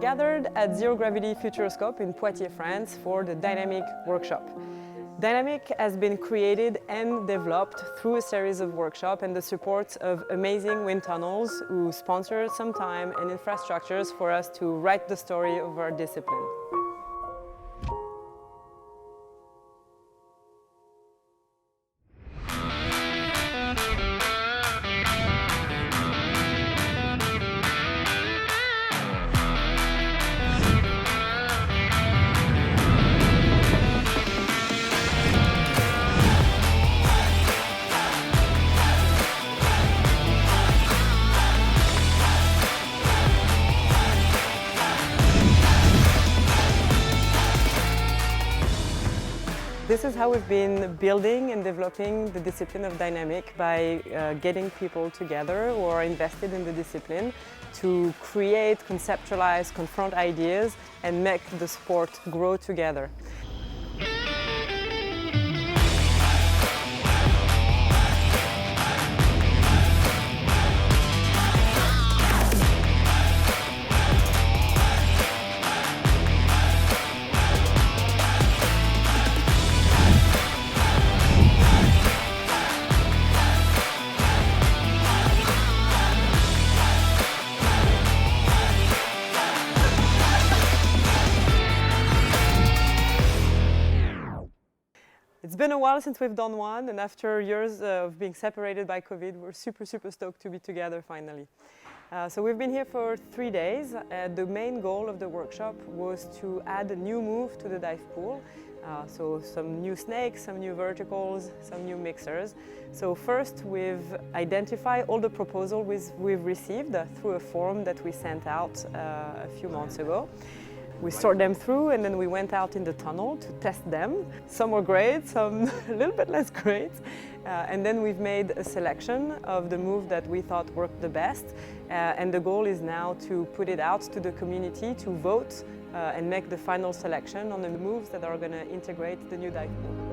gathered at ZerOGravity Futuroscope in Poitiers, France for the Dynamic workshop. Dynamic has been created and developed through a series of workshops and the support of amazing wind tunnels who sponsor some time and infrastructures for us to write the story of our discipline. This is how we've been building and developing the discipline of dynamic by getting people together who are invested in the discipline to create, conceptualize, confront ideas and make the sport grow together. It's been a while since we've done one, and after years of being separated by COVID, we're super stoked to be together finally. So we've been here for 3 days. The main goal of the workshop was to add a new move to the dive pool. So some new snakes, some new verticals, some new mixers. So first we've identified all the proposals we've received through a form that we sent out a few months ago. We sorted them through and then we went out in the tunnel to test them. Some were great, some a little bit less great. And then we've made a selection of the move that we thought worked the best. And the goal is now to put it out to the community to vote and make the final selection on the moves that are going to integrate the new dive pool.